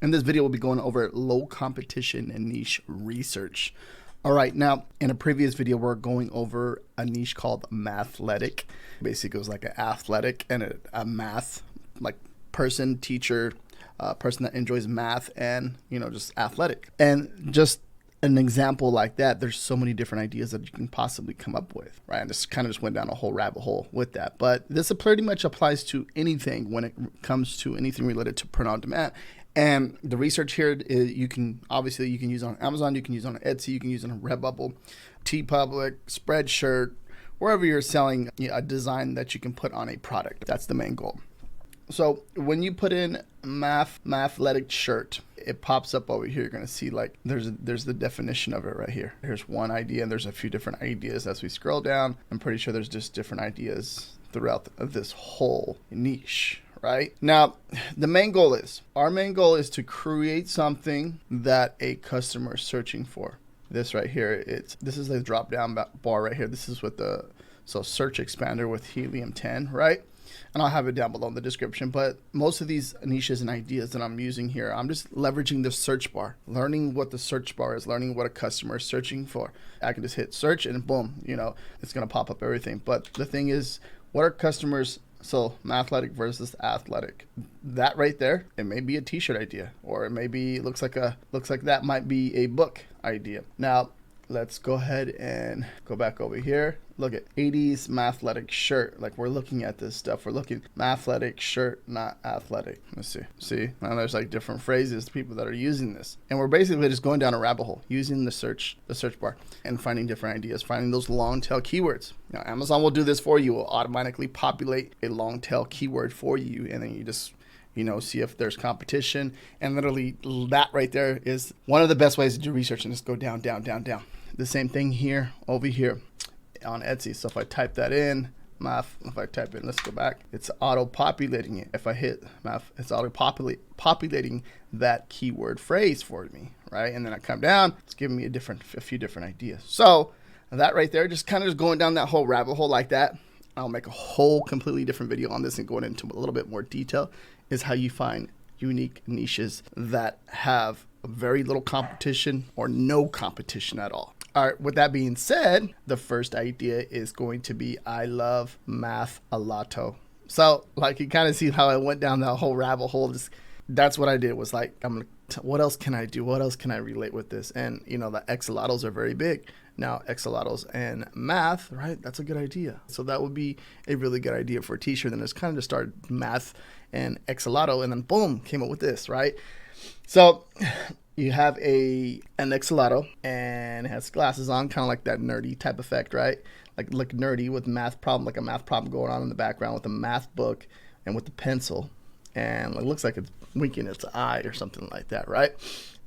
In this video, we'll be going over low competition and niche research. All right, now in a previous video, we're going over a niche called mathletic. Basically, it was like an athletic and a math, like person, teacher, person that enjoys math and, just athletic. And just an example like that, there's so many different ideas that you can possibly come up with, right? And this kind of just went down a whole rabbit hole with that. But this pretty much applies to anything when it comes to anything related to print on demand. And the research here is you can use on Amazon, you can use on Etsy, you can use on Redbubble, TeePublic, Spreadshirt, wherever you're selling a design that you can put on a product. That's the main goal. So when you put in mathletic shirt, it pops up over here. You're going to see like there's the definition of it right here. Here's one idea, and there's a few different ideas as we scroll down. I'm pretty sure there's just different ideas throughout this whole niche. Right now, our main goal is to create something that a customer is searching for. This right here, this is the drop down bar right here. This is with the search expander with helium 10, right? And I'll have it down below in the description. But most of these niches and ideas that I'm using here, I'm just leveraging the search bar, learning what the search bar is, learning what a customer is searching for. I can just hit search and boom, it's going to pop up everything. But the thing is, what are customers? So mathletic versus athletic, that right there, it may be a t-shirt idea, or it may be looks like that might be a book idea. Now let's go ahead and go back over here. Look at 80s mathletic shirt. Like, we're looking at this stuff. We're looking mathletic shirt, not athletic. Let's see. See, now there's like different phrases, people that are using this. And we're basically just going down a rabbit hole using the search bar and finding different ideas, finding those long tail keywords. Now, Amazon will do this for you. It will automatically populate a long tail keyword for you. And then you just see if there's competition. And literally that right there is one of the best ways to do research, and just go down, down, down, down. The same thing here, over here on Etsy. So if I type that in, let's go back, it's auto-populating it. If I hit math, it's auto-populating that keyword phrase for me, right? And then I come down, it's giving me a few different ideas. So that right there, just kind of going down that whole rabbit hole like that. I'll make a whole completely different video on this and going into a little bit more detail, is how you find unique niches that have very little competition or no competition at all. All right, with that being said, the first idea is going to be I love math a lotto. So like, you kind of see how I went down that whole rabbit hole. That's what I did, was like, what else can I do? What else can I relate with this? And the axolotls are very big. Now, axolotls and math, right? That's a good idea. So that would be a really good idea for a t-shirt. Then it's kind of just started math and axolotl, and then boom, came up with this, right? So you have an axolotl and it has glasses on, kind of like that nerdy type effect, right? Like look nerdy with math problem, like a math problem going on in the background with a math book and with the pencil, and it looks like it's winking its eye or something like that, right?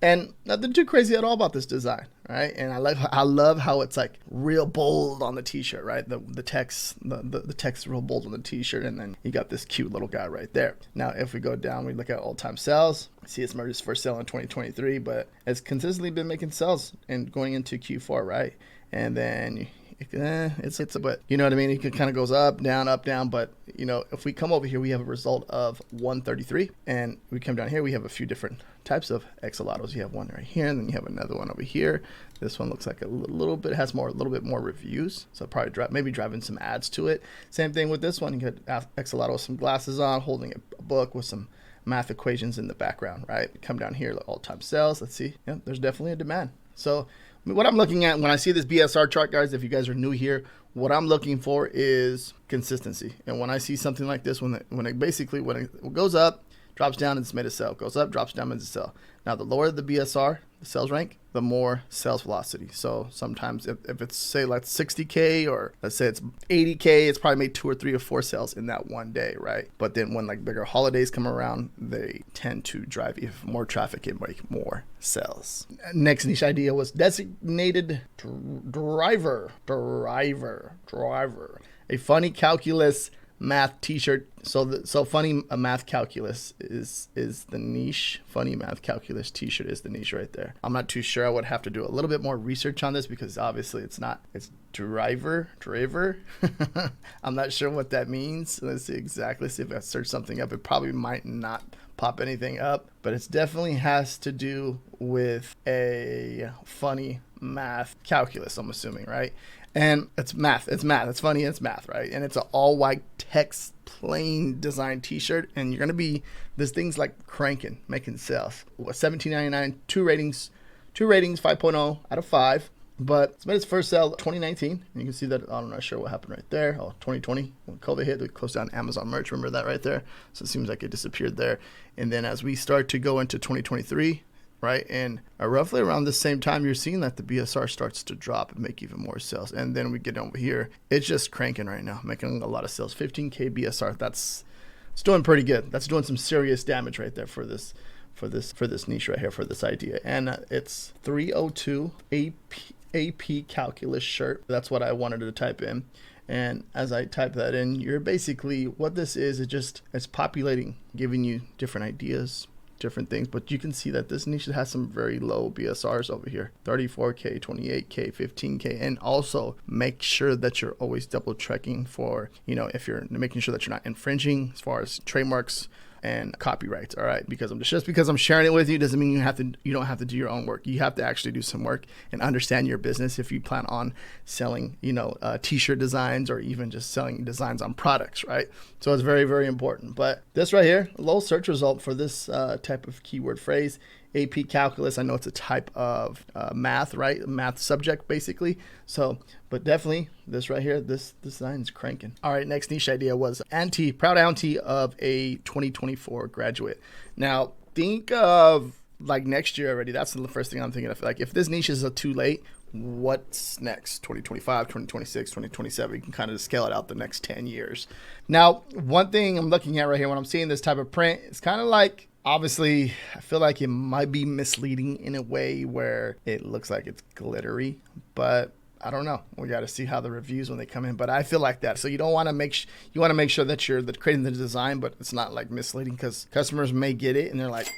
And nothing too crazy at all about this design, right? And I love how it's like real bold on the t-shirt, right? The text is real bold on the t-shirt, and then you got this cute little guy right there. Now, if we go down, we look at all-time sales. See, it's merged for sale in 2023, but it's consistently been making sales and going into Q4, right? And then but you know what I mean? It kind of goes up, down. But if we come over here, we have a result of 133, and we come down here, we have a few different types of axolotls. You have one right here, and then you have another one over here. This one looks like a little bit more reviews, so probably maybe driving some ads to it. Same thing with this one. You got axolotl with some glasses on, holding a book with some math equations in the background, right? Come down here, all-time sales. Let's see. Yeah, there's definitely a demand. So what I'm looking at when I see this BSR chart, guys, if you guys are new here, what I'm looking for is consistency. And when I see something like this, when it goes up, drops down, it's made a sell. Goes up, drops down, it's a sell. Now, the lower the BSR, the sales rank, the more sales velocity. So sometimes if it's, say, like 60K, or let's say it's 80K, it's probably made 2 or 3 or 4 sales in that one day, right? But then when like bigger holidays come around, they tend to drive even more traffic and make more sales. Next niche idea was designated driver. A funny calculus math t-shirt So funny math calculus is the niche. Funny math calculus t-shirt is the niche right there. I'm not too sure. I would have to do a little bit more research on this because obviously it's driver. I'm not sure what that means. Let's see exactly. See if I search something up. It probably might not pop anything up, but it definitely has to do with a funny math calculus, I'm assuming, right? And it's math. It's funny. It's math, right? And it's an all white text plain design t-shirt, and you're gonna be, this thing's like cranking, making sales. $17.99, two ratings 5.0 out of 5. But it's made its first sale 2019, and you can see that. I'm not sure what happened right there. 2020 when COVID hit, we closed down Amazon merch. Remember that right there? So it seems like it disappeared there. And then as we start to go into 2023, right, and roughly around the same time, you're seeing that the BSR starts to drop and make even more sales. And then we get over here, it's just cranking right now, making a lot of sales. 15K BSR. It's doing pretty good. That's doing some serious damage right there for this niche right here, for this idea. And it's 302 AP calculus shirt. That's what I wanted to type in. And as I type that in, you're basically, what this is, it's populating, giving you different ideas, different things. But you can see that this niche has some very low BSRs over here, 34K, 28K, 15K. And also make sure that you're always double checking for, if you're making sure that you're not infringing as far as trademarks and copyrights. All right, because I'm sharing it with you doesn't mean you don't have to do your own work. You have to actually do some work and understand your business if you plan on selling t-shirt designs or even just selling designs on products, right? So it's very, very important. But this right here, low search result for this type of keyword phrase. AP calculus, I know it's a type of math, right? Math subject, basically. So, but definitely this right here, this design is cranking. All right, next niche idea was proud auntie of a 2024 graduate. Now, think of like next year already. That's the first thing I'm thinking of. Like if this niche is too late, what's next? 2025, 2026, 2027. You can kind of scale it out the next 10 years. Now, one thing I'm looking at right here when I'm seeing this type of print, it's kind of like, obviously, I feel like it might be misleading in a way where it looks like it's glittery, but I don't know. We got to see how the reviews when they come in, but I feel like that. So you don't want to make sure that you're creating the design, but it's not like misleading, because customers may get it and they're like,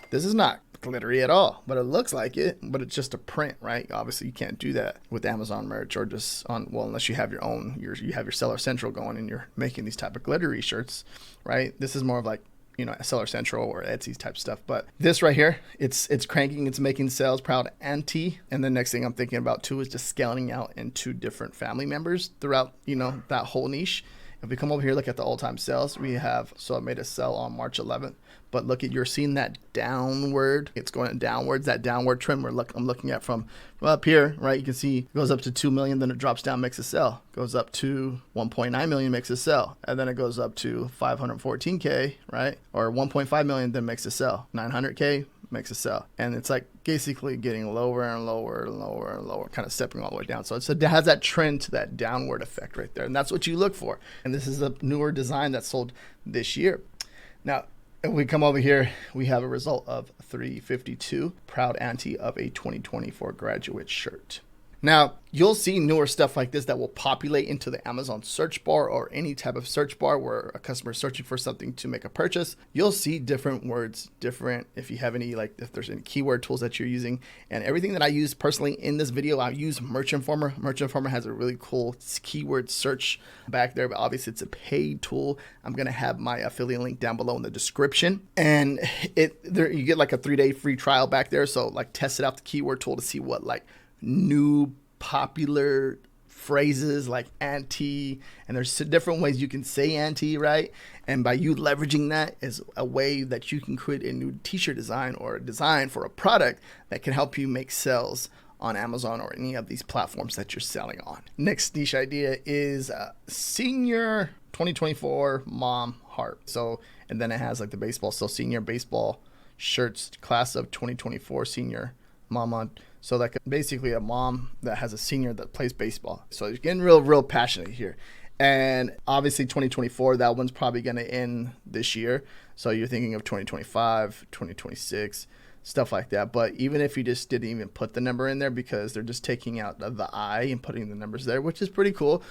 this is not glittery at all, but it looks like it, but it's just a print, right? Obviously you can't do that with Amazon merch or just unless you have your own, you have your Seller Central going and you're making these type of glittery shirts, right? This is more of like, Seller Central or Etsy type stuff. But this right here, it's cranking, it's making sales, proud auntie. And the next thing I'm thinking about too is just scaling out into different family members throughout, that whole niche. If we come over here, look at the all-time sales, we have, so I made a sell on March 11th, but you're seeing that downward, it's going downwards, that downward trend I'm looking at from up here, right? You can see it goes up to 2 million, then it drops down, makes a sell, goes up to 1.9 million, makes a sell, and then it goes up to 514K, right? Or 1.5 million, then makes a sell, 900K, makes a sell. And it's like basically getting lower and lower and lower and lower, kind of stepping all the way down. So it has that trend to that downward effect right there. And that's what you look for. And this is a newer design that sold this year. Now, if we come over here, we have a result of 352, proud auntie of a 2024 graduate shirt. Now, you'll see newer stuff like this that will populate into the Amazon search bar or any type of search bar where a customer is searching for something to make a purchase. You'll see different words, if you have any, if there's any keyword tools that you're using. And everything that I use personally in this video, I use Merch Informer. Merch Informer has a really cool keyword search back there, but obviously it's a paid tool. I'm going to have my affiliate link down below in the description. And you get like a 3-day free trial back there. So test it out, the keyword tool, to see what new popular phrases like auntie, and there's different ways you can say auntie, right? And by you leveraging that is a way that you can create a new t-shirt design or a design for a product that can help you make sales on Amazon or any of these platforms that you're selling on. Next niche idea is senior 2024 mom heart. So, and then it has the baseball, so senior baseball shirts, class of 2024 senior mama. So basically a mom that has a senior that plays baseball. So you're getting real passionate here. And obviously 2024, that one's probably going to end this year. So you're thinking of 2025, 2026, stuff like that. But even if you just didn't even put the number in there, because they're just taking out the I and putting the numbers there, which is pretty cool.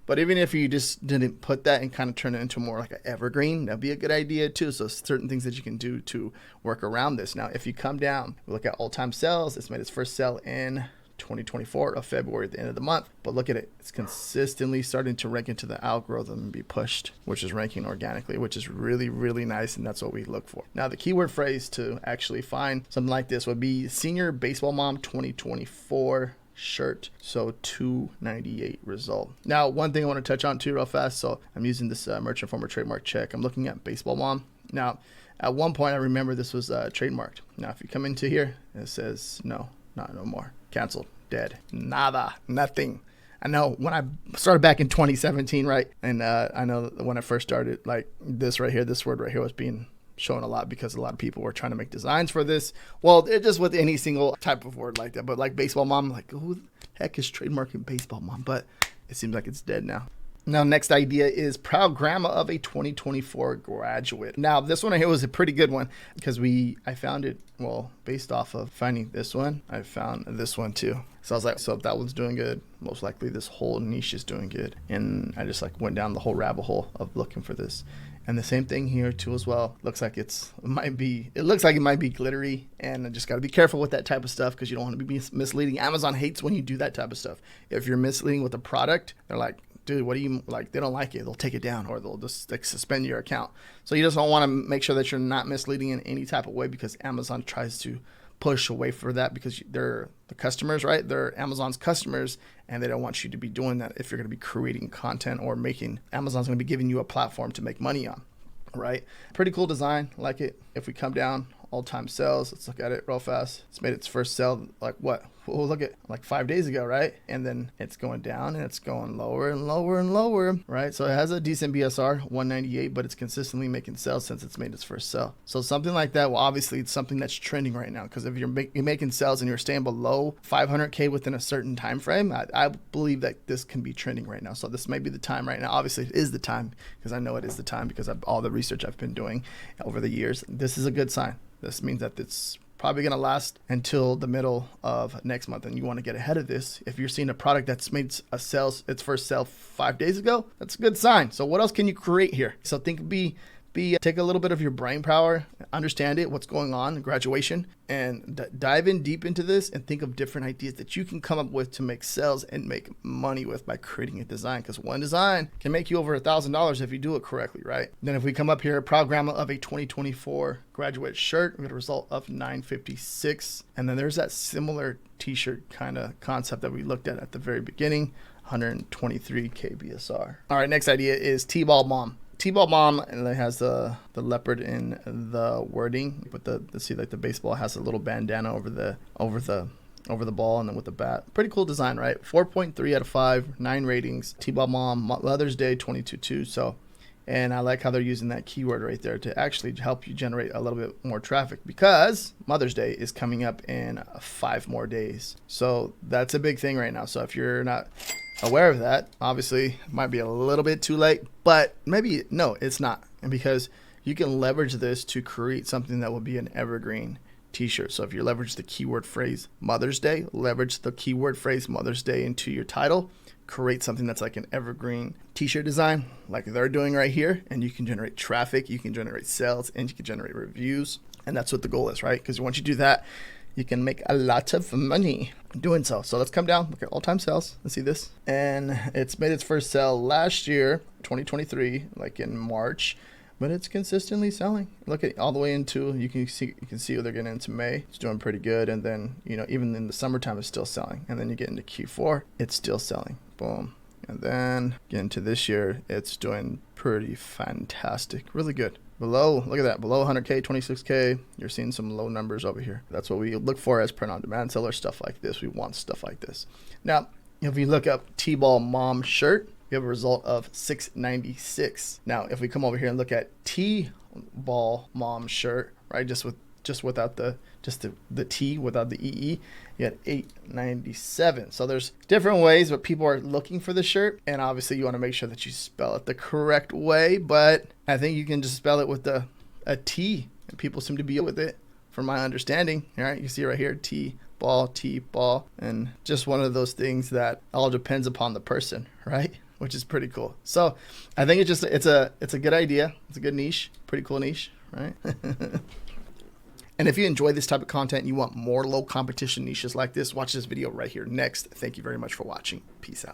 But even if you just didn't put that and kind of turn it into more like an evergreen, that'd be a good idea too. So certain things that you can do to work around this. Now, if you come down, look at all-time sales. It's made its first sale in 2024 of February at the end of the month. But look at it. It's consistently starting to rank into the algorithm and be pushed, which is ranking organically, which is really, really nice. And that's what we look for. Now, the keyword phrase to actually find something like this would be Senior Baseball Mom 2024 shirt. So 298 result. Now, one thing I want to touch on too real fast. So I'm using this merchant former trademark check. I'm looking at Baseball Mom. Now, at one point, I remember this was trademarked. Now, if you come into here, it says no more. Canceled, dead, nada, nothing. I know when I started back in 2017, right? And I know when I first started, like this right here, this word right here was being shown a lot because a lot of people were trying to make designs for this. Well, it just with any single type of word like that. But like Baseball Mom, like who the heck is trademarking Baseball Mom? But it seems like it's dead now. Now, next idea is proud grandma of a 2024 graduate. Now, this one here was a pretty good one because I found it, well, based off of finding this one, I found this one too. So I was like, so if that one's doing good, most likely this whole niche is doing good. And I just like went down the whole rabbit hole of looking for this. And the same thing here too as well. Looks like it might be glittery, and I just got to be careful with that type of stuff because you don't want to be misleading. Amazon hates when you do that type of stuff. If you're misleading with a product, they're like, dude, what do you like? They don't like it. They'll take it down or they'll just like suspend your account. So you just don't want to make sure that you're not misleading in any type of way because Amazon tries to push away for that because they're the customers, right? They're Amazon's customers and they don't want you to be doing that if you're going to be creating content or Amazon's going to be giving you a platform to make money on, right? Pretty cool design. Like it. If we come down, all-time sales, let's look at it real fast. It's made its first sale like what? Oh, look at like 5 days ago, right? And then it's going down and it's going lower and lower and lower, right? So it has a decent BSR, 198, but it's consistently making sales since it's made its first sale. So something like that, well, obviously it's something that's trending right now because if you're making sales and you're staying below 500K within a certain time frame, I believe that this can be trending right now. So this may be the time right now. Obviously, it is the time because I know it is the time because of all the research I've been doing over the years. This is a good sign. This means that it's probably going to last until the middle of next month, and you want to get ahead of this. If you're seeing a product that's made its first sale 5 days ago, that's a good sign. So what else can you create here? So take a little bit of your brain power, understand it, what's going on in graduation, and dive in deep into this and think of different ideas that you can come up with to make sales and make money with by creating a design. Because one design can make you over $1,000 if you do it correctly, right? Then if we come up here, proud grandma of a 2024 graduate shirt, we get a result of 956. And then there's that similar t-shirt kind of concept that we looked at the very beginning, 123 KBSR. All right, next idea is T-ball mom. T-ball mom, and it has the leopard in the wording, but the baseball has a little bandana over the ball and then with the bat. Pretty cool design, right? 4.3 out of 5, 9 ratings. T-ball mom, Mother's Day 22.2. So, and I like how they're using that keyword right there to actually help you generate a little bit more traffic because Mother's Day is coming up in 5 more days. So that's a big thing right now. So if you're not aware of that, obviously it might be a little bit too late, but maybe no, it's not. And because you can leverage this to create something that will be an evergreen t-shirt. So if you leverage the keyword phrase Mother's Day, leverage the keyword phrase Mother's Day into your title, create something that's like an evergreen t-shirt design like they're doing right here, and you can generate traffic, you can generate sales, and you can generate reviews. And that's what the goal is, right? Because once you do that, you can make a lot of money doing so. So let's come down, look at all-time sales and see this. And it's made its first sale last year, 2023, like in March, but it's consistently selling. Look at all the way into, you can see they're getting into May. It's doing pretty good. And then, even in the summertime, it's still selling. And then you get into Q4, it's still selling. Boom. And then get into this year, it's doing pretty fantastic, really good. Look at that, below 100K, 26K, you're seeing some low numbers over here. That's what we look for as print-on-demand sellers, stuff like this. We want stuff like this. Now, if we look up T-ball mom shirt, we have a result of 696. Now, if we come over here and look at T-ball mom shirt, right, without the T, without the EE, you had 897. So there's different ways, but people are looking for the shirt, and obviously you want to make sure that you spell it the correct way, but I think you can just spell it with a T, and people seem to be with it, from my understanding. All right, you see right here, T-ball, and just one of those things that all depends upon the person, right? which is pretty cool. So I think it's a good idea. It's a good niche, pretty cool niche, right? And if you enjoy this type of content and you want more low competition niches like this, watch this video right here next. Thank you very much for watching. Peace out.